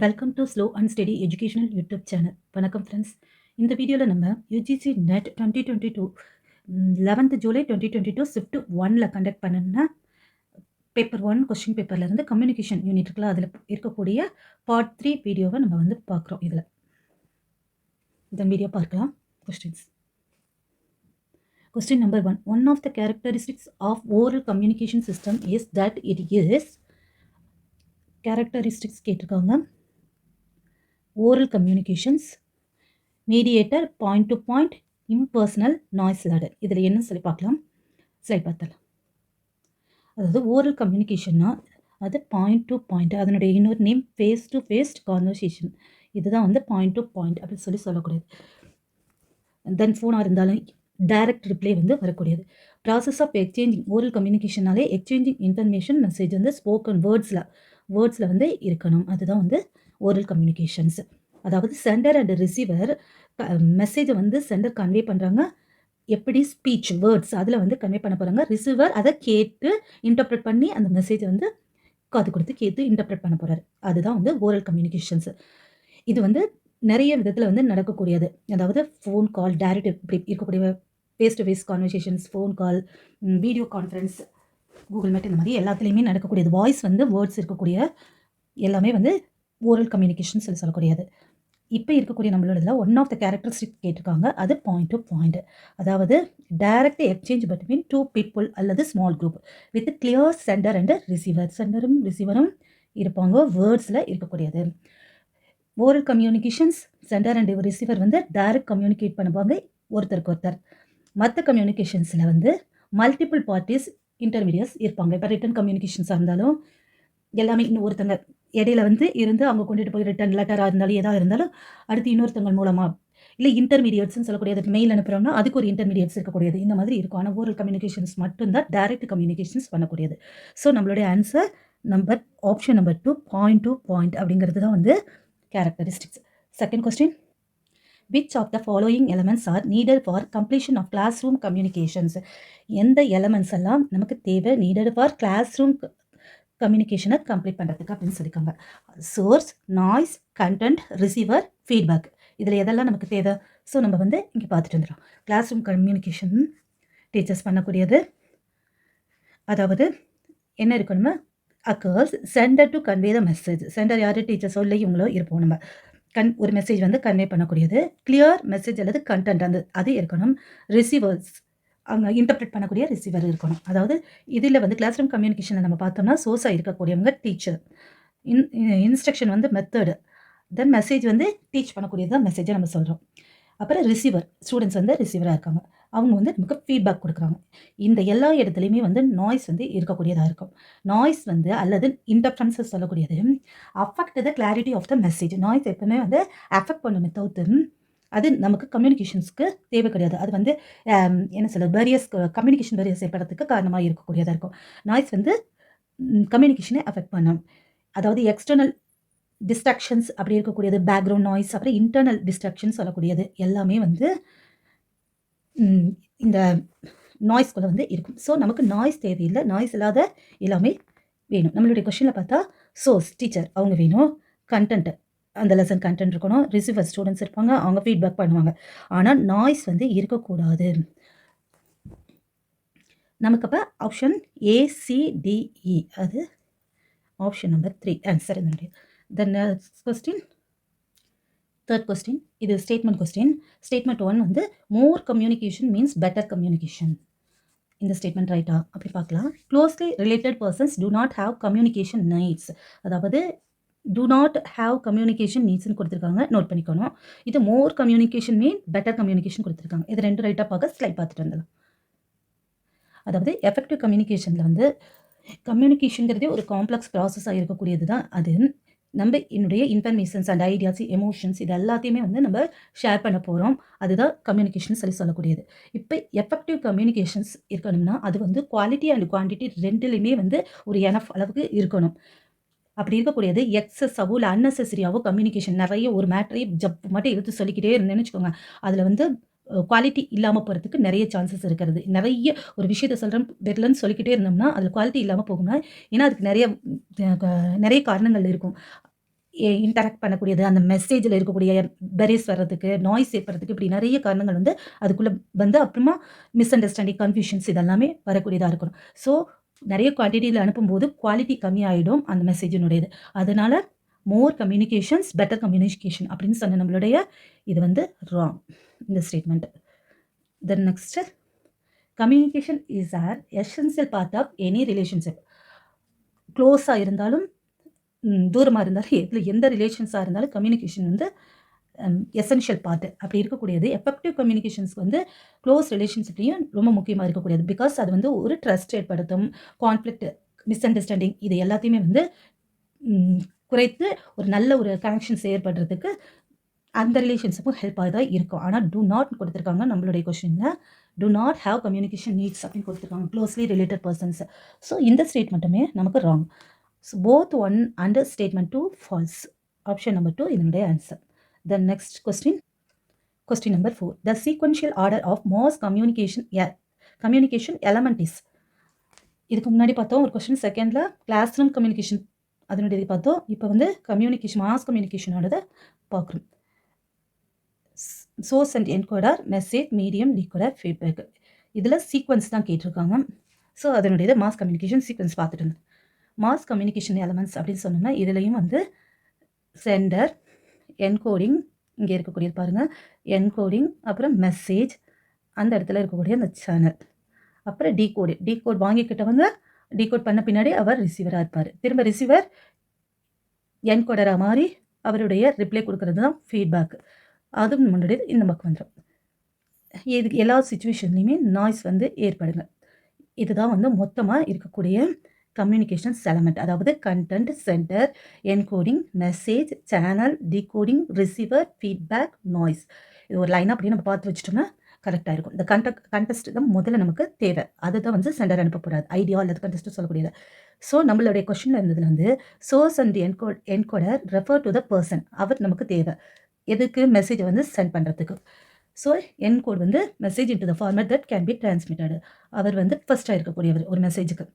Welcome to slow and study educational YouTube channel. வணக்கம் friends. இந்த வீடியோவில் நம்ம UGC net 2022 11th July 2022 shift 1ல் கண்டக்ட் பண்ணின பேப்பர் 1 கொஸ்டின் பேப்பர்லேருந்து கம்யூனிகேஷன் யூனிட் இருக்குல்ல, அதில் இருக்கக்கூடிய பார்ட் 3 வீடியோவை நம்ம வந்து பார்க்குறோம். இதில் இந்த வீடியோ பார்க்கலாம். Question number 1. One of the characteristics of oral communication system is that it is characteristics கேட்டிருக்காங்க. oral communications, mediator, point to point, impersonal, noise ladder. இதில் என்ன சொல்லி பார்க்கலாம், ஸ்லைட் பார்த்தலாம். அதாவது ஓரல் கம்யூனிகேஷன்னா அது பாயிண்ட் டு பாயிண்ட், அதனுடைய இன்னொரு name face to face conversation. இதுதான் வந்து பாயிண்ட் டு பாயிண்ட் அப்படின்னு சொல்லக்கூடாது. தென் ஃபோனாக இருந்தாலும் டைரக்ட் ரிப்ளை வந்து வரக்கூடியது. ப்ராசஸ் ஆஃப் எக்ஸ்சேஞ்சிங், ஓரல் கம்யூனிகேஷனாலே எக்ஸ்சேஞ்சிங் இன்ஃபர்மேஷன் மெசேஜ் வந்து ஸ்போக்கன் வேர்ட்ஸில் வந்து இருக்கணும். அதுதான் வந்து ஓரல் கம்யூனிகேஷன்ஸ். அதாவது சென்டர் அண்ட் ரிசீவர் மெசேஜை வந்து சென்டர் கன்வே பண்ணுறாங்க. எப்படி ஸ்பீச் வேர்ட்ஸ் அதில் வந்து கன்வே பண்ண போகிறாங்க. ரிசீவர் அதை கேட்டு இன்டர்ப்ரெட் பண்ணி அந்த மெசேஜை வந்து காது கொடுத்து கேட்டு இன்டர்ப்ரெட் பண்ண போகிறாரு. அதுதான் வந்து ஓரல் கம்யூனிகேஷன்ஸ். இது வந்து நிறைய விதத்தில் வந்து நடக்கக்கூடியது. அதாவது ஃபோன் கால், டைரக்ட் இப்படி இருக்கக்கூடிய face to face conversations, phone call, video conference, Google meet, இந்த மாதிரி எல்லாத்துலேயுமே நடக்கக்கூடியது. வாய்ஸ் வந்து வேர்ட்ஸ் இருக்கக்கூடிய எல்லாமே வந்து ஓரல் கம்யூனிகேஷன் சொல்லக்கூடியது. இப்போ இருக்கக்கூடிய நம்மளோட இதில் ஒன் ஆஃப் த கேரக்டரிஸ்டிக் கேட்டிருக்காங்க. அது பாயிண்ட் டு பாயிண்ட், அதாவது direct exchange between two people அல்லது small group with clear sender and receiver. சென்டரும் ரிசீவரும் இருப்பாங்க, வேர்ட்ஸில் இருக்கக்கூடியது. Oral communications sender and receiver வந்து டைரக்ட் கம்யூனிகேட் பண்ணுவாங்க ஒருத்தருக்கு ஒருத்தர். மற்ற கம்யூனிகேஷன்ஸில் வந்து மல்டிபிள் பார்ட்டிஸ் இன்டர்மீடியட்ஸ் இருப்பாங்க. இப்போ ரிட்டன் கம்யூனிகேஷன்ஸாக இருந்தாலும் எல்லாமே இன்னும் ஒருத்தங்க இடையில வந்து இருந்து அவங்க கொண்டுட்டு போய் ரிட்டன் லெட்டராக இருந்தாலும் எதாக இருந்தாலும் அடுத்து இன்னொருத்தங்க மூலமாக இல்லை இன்டர்மீடியட்ஸ்ன்னு சொல்லக்கூடியது. மெயில் அனுப்புகிறோம்னா அதுக்கு ஒரு இன்டர்மீடியட்ஸ் இருக்கக்கூடியது. இந்த மாதிரி இருக்கும். ஆனால் ஓரல் கம்யூனிகேஷன்ஸ் மட்டும்தான் டைரக்ட் கம்யூனிகேஷன்ஸ் பண்ணக்கூடியது. ஸோ நம்மளுடைய answer option number 2, point to point அப்படிங்கிறது தான் வந்து characteristics. Second question, which of the following elements are needed for completion of classroom communications? எந்த எலமெண்ட்ஸ் எல்லாம் நமக்கு தேவை needed for classroom கம்யூனிகேஷனை கம்ப்ளீட் பண்ணுறதுக்கு அப்படின்னு சொல்லியிருக்காங்க. Source, noise, content, receiver, feedback. இதில் எதெல்லாம் நமக்கு தேவை? ஸோ நம்ம வந்து இங்கே பார்த்துட்டு வந்துடும். கிளாஸ் ரூம் கம்யூனிகேஷன் டீச்சர்ஸ் பண்ணக்கூடியது. அதாவது என்ன இருக்கணுமோ, occurs centre to convey the message. Centre யார், டீச்சர்ஸோ இல்லை இவங்களோ இருப்போம். நம்ம ஒரு மெசேஜ் வந்து கன்வே பண்ணக்கூடியது. கிளியர் மெசேஜ் அல்லது கண்டென்ட் அது இருக்கணும். ரிசீவர்ஸ் அங்கே இன்டர்ப்ரெட் பண்ணக்கூடிய ரிசீவர் இருக்கணும். அதாவது இதில் வந்து கிளாஸ் ரூம் கம்யூனிகேஷனில் நம்ம பார்த்தோம்னா சோர்ஸாக இருக்கக்கூடியவங்க டீச்சர், இன்ஸ்ட்ரக்ஷன் வந்து மெத்தடு, தென் மெசேஜ் வந்து டீச் பண்ணக்கூடியது தான் மெசேஜை நம்ம சொல்கிறோம். அப்புறம் ரிசீவர், ஸ்டூடெண்ட்ஸ் வந்து ரிசீவராக இருக்காங்க. அவங்க வந்து நமக்கு ஃபீட்பேக் கொடுக்குறாங்க. இந்த எல்லா இடத்துலையுமே வந்து நாய்ஸ் வந்து இருக்கக்கூடியதாக இருக்கும். நாய்ஸ் வந்து அல்லது இன்டர்ஃபரன்ஸஸ் சொல்லக்கூடியது affect the clarity of the message. Noise எப்பவுமே வந்து அஃபெக்ட் பண்ணுமே தவிர்த்து அது நமக்கு கம்யூனிகேஷன்ஸ்க்கு தேவை கிடையாது. அது வந்து என்ன சொல்ல, பேரியர்ஸ், கம்யூனிகேஷன் பேரியர்ஸ் ஏற்படுறதுக்கு காரணமாக இருக்கக்கூடியதாக இருக்கும். நாய்ஸ் வந்து கம்யூனிகேஷனை அஃபெக்ட் பண்ணும். அதாவது எக்ஸ்டர்னல் டிஸ்ட்ராக்ஷன்ஸ் அப்படி இருக்கக்கூடியது, பேக்ரவுண்ட் நாய்ஸ், அப்புறம் இன்டர்னல் டிஸ்ட்ராக்ஷன்ஸ் சொல்லக்கூடியது எல்லாமே வந்து இந்த நாய்ஸ்குள்ளே வந்து இருக்கும். ஸோ நமக்கு நாய்ஸ் தேவையில்லை, நாய்ஸ் இல்லாத எல்லாமே வேணும். நம்மளுடைய கொஸ்டினில் பார்த்தா சோர்ஸ் டீச்சர் அவங்க வேணும், கண்டென்ட் அந்த லெசன் கண்டென்ட் இருக்கணும், ரிசீவர் ஸ்டூடெண்ட்ஸ் இருப்பாங்க, அவங்க ஃபீட்பேக் பண்ணுவாங்க. ஆனால் நாய்ஸ் வந்து இருக்கக்கூடாது. நமக்கு அப்போ ஆப்ஷன் ACDE அது ஆப்ஷன் நம்பர் 3 ஆன்சர் என்னுடைய. தென் கொஸ்டின், தேர்ட் கொஸ்டின், இது ஸ்டேட்மெண்ட் கொஸ்டின். ஸ்டேட்மெண்ட் 1 வந்து மோர் கம்யூனிகேஷன் மீன்ஸ் பெட்டர் கம்யூனிகேஷன். இந்த ஸ்டேட்மெண்ட் ரைட்டா அப்படி பார்க்கலாம். Closely related persons do not have communication needs. அதாவது do not have communication needsன்னு கொடுத்துருக்காங்க, நோட் பண்ணிக்கணும். இது மோர் கம்யூனிகேஷன் மீன் பெட்டர் கம்யூனிகேஷன் கொடுத்துருக்காங்க. இது ரெண்டு ரைட்டாக பார்க்க ஸ்லைட் பார்த்துட்டு வந்துடலாம். அதாவது எஃபெக்டிவ் கம்யூனிகேஷனில் வந்து கம்யூனிகேஷன்கிறதே ஒரு காம்ப்ளெக்ஸ் ப்ராசஸாக இருக்கக்கூடியது தான். அது நம்ம என்னுடைய இன்ஃபர்மேஷன்ஸ் அண்ட் ஐடியாஸ், எமோஷன்ஸ் இது எல்லாத்தையுமே வந்து நம்ம ஷேர் பண்ண போகிறோம். அதுதான் கம்யூனிகேஷன் சொல்லக்கூடியது. இப்போ எஃபெக்டிவ் கம்யூனிகேஷன்ஸ் இருக்கணும்னா அது வந்து குவாலிட்டி அண்ட் குவான்டிட்டி ரெண்டுலேயுமே வந்து ஒரு எனஃப் அளவுக்கு இருக்கணும். அப்படி இருக்கக்கூடியது எக்ஸஸாவோ இல்லை அன்னெசரியாவோ கம்யூனிகேஷன் நிறைய ஒரு மேட்டரையே ஜப் மட்டும் எடுத்து சொல்லிக்கிட்டே இருந்தேன்னு வச்சுக்கோங்க, அதில் வந்து குவாலிட்டி இல்லாமல் போகிறதுக்கு நிறைய சான்சஸ் இருக்கிறது. நிறைய ஒரு விஷயத்தை சொல்கிறேன் பெர்லன்னு சொல்லிக்கிட்டே இருந்தோம்னா அதில் குவாலிட்டி இல்லாமல் போகும்னா, ஏன்னா அதுக்கு நிறைய காரணங்கள் இருக்கும். இன்டராக்ட் பண்ணக்கூடியது, அந்த மெசேஜில் இருக்கக்கூடிய பெரிஸ் வர்றதுக்கு, நாய்ஸ் ஏற்படுறதுக்கு இப்படி நிறைய காரணங்கள் வந்து அதுக்குள்ளே வந்து அப்புறமா மிஸ் அண்டர்ஸ்டாண்டிங், கன்ஃபியூஷன்ஸ் இதெல்லாமே வரக்கூடியதாக இருக்கணும். ஸோ நிறைய குவான்டிட்டியில் அனுப்பும்போது குவாலிட்டி கம்மியாயிடும் அந்த மெசேஜினுடையது. அதனால மோர் கம்யூனிகேஷன்ஸ் பெட்டர் கம்யூனிகேஷன் அப்படின்னு சொன்ன நம்மளுடைய இது வந்து ராங் இந்த statement. Then next, communication is are essential part of any relationship. க்ளோஸாக இருந்தாலும் தூரமாக இருந்தாலும் எந்த ரிலேஷன்ஸாக இருந்தாலும் கம்யூனிகேஷன் வந்து எசென்ஷியல் பார்ட்டு. அப்படி இருக்கக்கூடியது எஃபெக்டிவ் கம்யூனிகேஷன்ஸ்க்கு வந்து க்ளோஸ் ரிலேஷன்ஷிப்லையும் ரொம்ப முக்கியமாக இருக்கக்கூடியது. பிகாஸ் அது வந்து ஒரு ட்ரஸ்ட் ஏற்படுத்தும், கான்ஃப்ளிக்ட், மிஸ் அண்டர்ஸ்டாண்டிங் இது எல்லாத்தையுமே வந்து குறைத்து ஒரு நல்ல ஒரு கனெக்ஷன்ஸ் ஏற்படுறதுக்கு அந்த ரிலேஷன்ஷிப்பும் ஹெல்ப்பாக தான் இருக்கும். ஆனால் டூ நாட் கொடுத்துருக்காங்க நம்மளுடைய கொஸ்டினில். Do not have communication needs அப்படின்னு கொடுத்துருக்காங்க க்ளோஸ்லி ரிலேட்டட் பர்சன்ஸ். ஸோ இந்த ஸ்டேட்மெண்ட்டுமே நமக்கு wrong. So both 1 and statement 2 false. Option number 2 இதனுடைய answer. The next question number 4. The sequential order of most communication element is. இதுக்கு முன்னாடி பார்த்தோம் ஒரு கொஸ்டின் செகண்டில் கிளாஸ் ரூம் கம்யூனிகேஷன் அதனுடைய பார்த்தோம். இப்போ வந்து கம்யூனிகேஷன் மாஸ் கம்யூனிகேஷனோட பார்க்குறோம். Source and encoder, message, medium, decoder, feedback. இதில் சீக்வன்ஸ் தான் கேட்டிருக்காங்க. ஸோ அதனுடைய மாஸ் கம்யூனிகேஷன் சீக்வன்ஸ் பார்த்துட்டு இருந்தேன். மாஸ் கம்யூனிகேஷன் எலமெண்ட்ஸ் அப்படின்னு சொன்னோம்னா இதுலேயும் வந்து சென்டர், என்கோடிங், இங்கே இருக்கக்கூடியது பாருங்கள் என்கோடிங், அப்புறம் மெசேஜ், அந்த இடத்துல இருக்கக்கூடிய அந்த சேனல், அப்புறம் டீகோட் வாங்கிக்கிட்டவங்க டீகோட் பண்ண பின்னாடி அவர் ரிசீவராக இருப்பார். திரும்ப ரிசீவர் என்கோடராக மாறி அவருடைய ரிப்ளை கொடுக்கறது தான் ஃபீட்பேக். அதுவும் முன்னாடி இந்த பக்கம் வந்துடும். இதுக்கு எல்லா சுச்சுவேஷன்லையுமே நாய்ஸ் வந்து ஏற்படுங்க. இதுதான் வந்து மொத்தமாக இருக்கக்கூடிய கம்யூனிகேஷன்ஸ் எலமெண்ட். அதாவது content, centre, encoding, message, channel, decoding, receiver, feedback, noise. இது ஒரு லைனாக அப்படியே நம்ம பார்த்து வச்சுட்டோம்னா கரெக்டாக இருக்கும். இந்த கண்டெஸ்ட் தான் முதல்ல நமக்கு தேவை. அதுதான் வந்து சென்டர் அனுப்பக்கூடாது, ஐடியா அல்லது கண்டெஸ்ட் சொல்லக்கூடியது. ஸோ நம்மளுடைய கொஸ்டினில் இருந்ததுல வந்து source and encoder refer to the person, அவர் நமக்கு தேவை. எதுக்கு? மெசேஜை வந்து சென்ட் பண்ணுறதுக்கு. ஸோ என்கோட் வந்து message into the format that can be transmitted. அவர் வந்து ஃபர்ஸ்ட்டாக இருக்கக்கூடியவர் ஒரு மெசேஜுக்கு.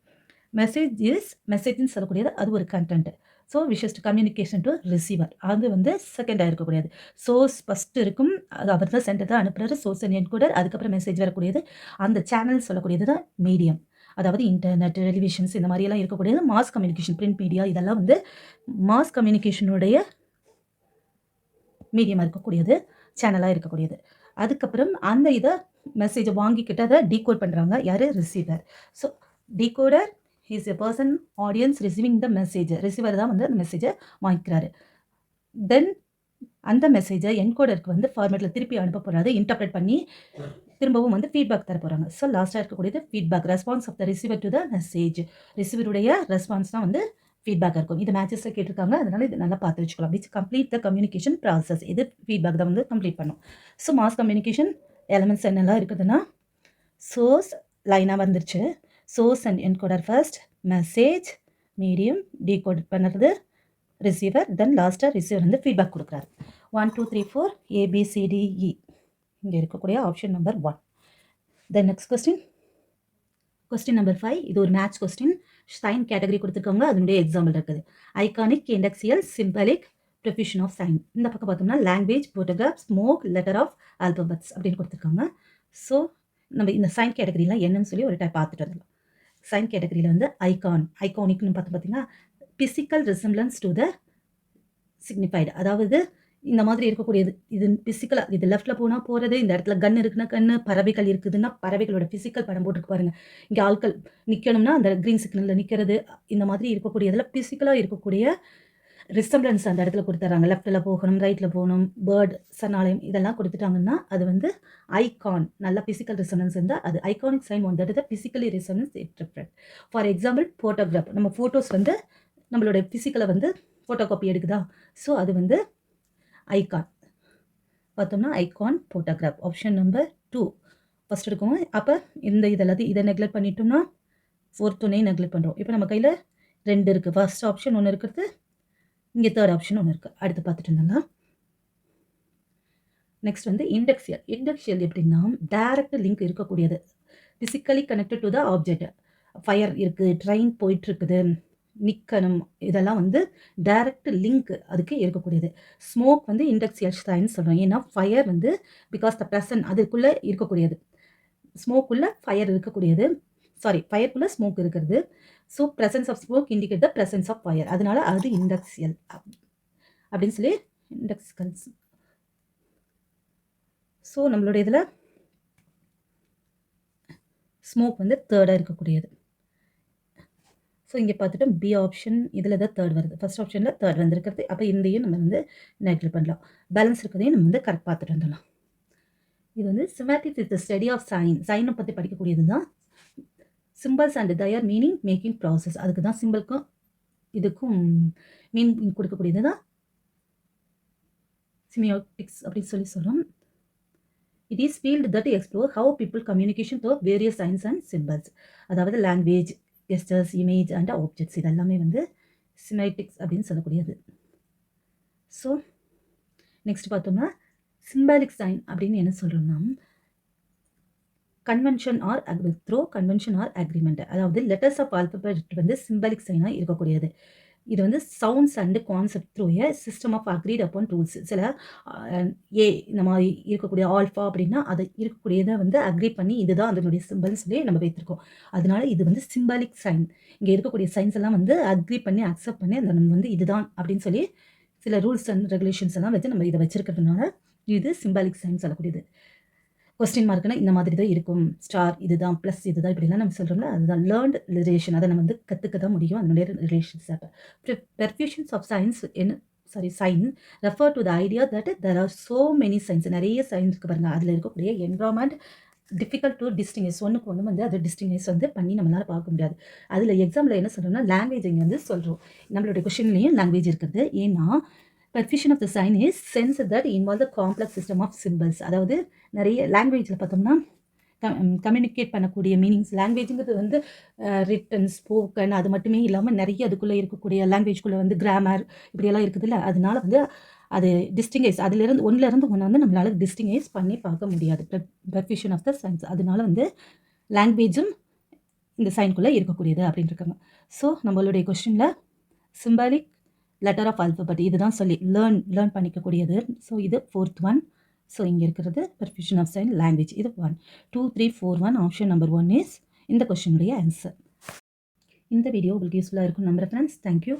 மெசேஜ்னு சொல்லக்கூடியது அது ஒரு content. So wishes to communication to receiver, அது வந்து செகண்டாக இருக்கக்கூடியது. சோர்ஸ் ஃபஸ்ட்டு இருக்கும், அது அவர் தான் சென்டர் தான் அனுப்புகிறாரு, சோர்ஸ் அண்ட் என்கோடர், அதுக்கப்புறம் மெசேஜ் வரக்கூடியது. அந்த சேனல் சொல்லக்கூடியது தான் மீடியம். அதாவது இன்டர்நெட், டெலிவிஷன்ஸ் இந்த மாதிரியெல்லாம் இருக்கக்கூடியது மாஸ் கம்யூனிகேஷன். பிரிண்ட் மீடியா இதெல்லாம் வந்து மாஸ் கம்யூனிகேஷனுடைய மீடியமாக இருக்கக்கூடியது, சேனலாக இருக்கக்கூடியது. அதுக்கப்புறம் அந்த இதை மெசேஜை வாங்கிக்கிட்டு அதை டீகோட் பண்ணுறாங்க யார்? Receiver. So decoder is a person, audience receiving the message. Receiver தான் வந்து அந்த மெசேஜை வாங்கிக்கிறாரு. தென் அந்த மெசேஜை என்கோடருக்கு வந்து ஃபார்மேட்டில் திருப்பி அனுப்ப போகிறாரு, இன்டர்பிரேட் பண்ணி திரும்பவும் வந்து ஃபீட்பேக் தர போகிறாங்க. ஸோ லாஸ்ட்டாக இருக்கக்கூடியது feedback, response of the receiver to the message. ரிசீவருடைய ரெஸ்பான்ஸ் தான் வந்து ஃபீட்பேக் இருக்கும். இது மேட்சஸில் கேட்டிருக்காங்க, அதனால் இது நல்லா பார்த்து வச்சுக்கலாம். Which complete the communication process. இது ஃபீட்பேக் தான் வந்து கம்ப்ளீட் பண்ணும். ஸோ மாஸ் கம்யூனிகேஷன் எலமெண்ட்ஸ் என்னெல்லாம் இருக்குதுன்னா சோர்ஸ் லைனாக வந்துருச்சு. Source and encoder first, message, medium, decode பண்ணுறது ரிசீவர், தென் லாஸ்ட்டாக ரிசீவர் வந்து ஃபீட்பேக் கொடுக்குறாரு. 1 2 3 4 ABCDE இங்கே இருக்கக்கூடிய option number 1. Then next question number 5. இது ஒரு மேட்ச் கொஸ்டின். சைன் கேட்டகரி கொடுத்துருக்காங்க, அதனுடைய எக்ஸாம்பிள் இருக்குது. Iconic, indexical, symbolic, profusion of sign. இந்த பக்கம் பார்த்தோம்னா language, photograph, smoke, letter of alphabets அப்படின்னு கொடுத்துருக்காங்க. ஸோ நம்ம இந்த சைன் கேட்டகரிலாம் என்னன்னு சொல்லி ஒரு டைப் பார்த்துட்டு வரலாம். சைன் கேட்டகரியில் வந்து ஐகானிக்னு பார்த்தீங்கன்னா physical resemblance to the signified. அதாவது இந்த மாதிரி இருக்கக்கூடியது, இது பிசிக்கலாக, இது லெஃப்ட்டில் போனால் போகிறது, இந்த இடத்துல கன் இருக்குன்னா கன்று, பறவைகள் இருக்குதுன்னா பறவைகளோட ஃபிசிக்கல் படம் போட்டுருக்கு பாருங்கள். இங்கே ஆட்கள் நிற்கணும்னா அந்த க்ரீன் சிக்னலில் நிற்கிறது, இந்த மாதிரி இருக்கக்கூடியதில் பிசிக்கலாக இருக்கக்கூடிய ரிசம்பிளன்ஸ் அந்த இடத்துல கொடுத்துட்றாங்க. லெஃப்ட்டில் போகணும், ரைட்டில் போகணும், பேர்ட், சரணாலயம் இதெல்லாம் கொடுத்துட்டாங்கன்னா அது வந்து ஐகான். நல்ல பிசிக்கல் ரிசம்பலன்ஸ் இருந்தால் அது ஐகானிக் சைன் வந்துட்டு physically resemblance it different. For example photograph, நம்ம ஃபோட்டோஸ் வந்து நம்மளுடைய ஃபிசிக்கலை வந்து ஃபோட்டோ காப்பி எடுக்குதா, ஸோ அது வந்து ஐகான். பார்த்தோம்னா icon, photograph. Option number 2 first இருக்கும். அப்போ இந்த இதெல்லாத்தையும் இதை நெக்லெக்ட் பண்ணிட்டோம்னா ஃபோர்த் ஒன்னையும் நெக்லெக்ட் பண்ணுறோம். இப்போ நம்ம கையில் 2 இருக்குது. ஃபர்ஸ்ட் ஆப்ஷன் ஒன்று இருக்கிறது, இங்கே தேர்ட் ஆப்ஷன் ஒன்று இருக்குது. அடுத்து பார்த்துட்டு இருந்தோம்னா நெக்ஸ்ட் வந்து இண்டெக்சியல். இண்டெக்சியல் எப்படின்னா டைரக்ட் லிங்க் இருக்கக்கூடியது, physically connected to the object. Fire இருக்குது, ட்ரெயின் போயிட்டுருக்குது, நிக்கணும், இதெல்லாம் வந்து டைரக்ட் லிங்க் அதுக்கு இருக்கக்கூடியது. ஸ்மோக் வந்து இண்டெக்ஸியல் சைன் சொல்கிறோம். ஏன்னா ஃபயர் வந்து பிகாஸ் த ப்ரெசன்ட் அதுக்குள்ளே இருக்கக்கூடியது. ஸ்மோக்குள்ளே ஃபயர் இருக்கக்கூடியது. சாரி, ஃபயருக்குள்ளே ஸ்மோக் இருக்கிறது. So presence of smoke indicate the presence of fire. அதனால அது இண்டெக்ஸியல் அப்படின்னு சொல்லி இண்டெக்ஸ். ஸோ நம்மளோட இதில் ஸ்மோக் வந்து தேர்டாக இருக்கக்கூடியது. ஸோ இங்கே பார்த்துட்டு பி ஆப்ஷன் இதில் தான் தேர்ட் வருது. ஃபர்ஸ்ட் ஆப்ஷனில் தேர்ட் வந்திருக்கிறது. அப்போ இந்தையும் நம்ம வந்து நெக்லெக்ட் பண்ணலாம். பேலன்ஸ் இருக்கிறதையும் நம்ம வந்து கரெக்ட் பார்த்துட்டு வந்துடலாம். இது வந்து semiotics is the study of sign. சைனை பற்றி படிக்கக்கூடியது தான் symbols and their meaning making process. அதுக்கு தான் சிம்பிளுக்கும் இதுக்கும் மீனிங் கொடுக்கக்கூடியது தான் சிமியோட்டிக்ஸ் அப்படின்னு சொல்லி சொல்கிறோம். It is field that explore how people communication through various signs and symbols. அதாவது language, gestures, image and objects இதெல்லாமே வந்து சிமேட்டிக்ஸ் அப்படின்னு சொல்லக்கூடியது. ஸோ நெக்ஸ்ட் பார்த்தோம்னா சிம்பாலிக் சைன் அப்படின்னு என்ன சொல்கிறோம்னா convention or through convention or agreement. அதாவது லெட்டர்ஸ் ஆஃப் ஆல்பபெட் வந்து சிம்பாலிக் சைனாக இருக்கக்கூடியது. இது வந்து sounds and concept through a system of agreed upon rules. சில ஏ இந்த மாதிரி இருக்கக்கூடிய ஆல்ஃபா அப்படின்னா அது இருக்கக்கூடியதை வந்து அக்ரி பண்ணி இதுதான் அதனுடைய சிம்பிள்னு சொல்லி நம்ம வைத்திருக்கோம். அதனால இது வந்து சிம்பாலிக் சைன். இங்கே இருக்கக்கூடிய சைன்ஸ் எல்லாம் வந்து அக்ரி பண்ணி அக்செப்ட் பண்ணி அந்த நம்ம வந்து இதுதான் அப்படின்னு சொல்லி சில ரூல்ஸ் அண்ட் ரெகுலேஷன்ஸ் எல்லாம் வச்சு நம்ம இதை வச்சிருக்கிறதுனால இது சிம்பாலிக் சைன் சொல்லக்கூடியது. கொஸ்டின் மார்க்னா இந்த மாதிரி தான் இருக்கும். ஸ்டார் இதுதான், ப்ளஸ் இதுதான், இப்படிலாம் நம்ம சொல்கிறோம்ல அதுதான் லேர்ன்ட் ரிலேஷன். அதை நம்ம வந்து கற்றுக்க தான் முடியும் அதனுடைய relations. Profusions of signs sign refer to the idea that there are so many signs. நிறைய சைன்ஸ்க்கு பாருங்கள் அதில் இருக்கக்கூடிய என்வரான்மெண்ட் டிஃபிகல்ட் டு டிஸ்டிங்கைஸ். ஒன்றுக்கு ஒன்று வந்து அது டிஸ்டிங்கைஸ் வந்து பண்ணி நம்மளால் பார்க்க முடியாது. அதில் எக்ஸாம்பிள் என்ன சொல்கிறோம்னா லாங்குவேஜ் இங்கே வந்து சொல்கிறோம். நம்மளுடைய கொஷின்லேயும் லாங்குவேஜ் இருக்குது. ஏன்னா perfusion of the sign is sense that involve the complex system of symbols. அதாவது நிறைய லாங்குவேஜில் பார்த்தோம்னா கம்யூனிகேட் பண்ணக்கூடிய மீனிங்ஸ். லாங்குவேஜுங்கிறது வந்து ரிட்டன், ஸ்போக்கன் அது மட்டுமே இல்லாமல் நிறைய அதுக்குள்ளே இருக்கக்கூடிய லாங்குவேஜ்குள்ளே வந்து கிராமர் இப்படியெல்லாம் இருக்குதுல்ல. அதனால வந்து அது டிஸ்டிங்கைஸ் அதிலிருந்து ஒன்றிலேருந்து ஒன்று வந்து நம்மளால் டிஸ்டிங்கைஸ் பண்ணி பார்க்க முடியாது. Perfusion of the signs. அதனால வந்து லாங்குவேஜும் இந்த சைனுக்குள்ளே இருக்கக்கூடியது அப்படின்னு இருக்காங்க. ஸோ நம்மளுடைய கொஸ்டினில் சிம்பாலிக் லெட்டர் ஆஃப் ஆல்பபெட் இதுதான் சொல்லி லேர்ன் பண்ணிக்கக்கூடியது. ஸோ இது 4th ஒன். ஸோ இங்கே இருக்கிறது பெர்ஃபியூஷன் ஆஃப் சைன் லாங்குவேஜ். இது 1 2 3 4 1. ஆப்ஷன் நம்பர் 1 இஸ் இந்த கொஸ்டினுடைய ஆன்சர். இந்த வீடியோ உங்களுக்கு யூஸ்ஃபுல்லாக இருக்கும் நம்புகிறேன் ஃப்ரெண்ட்ஸ். தேங்க்யூ.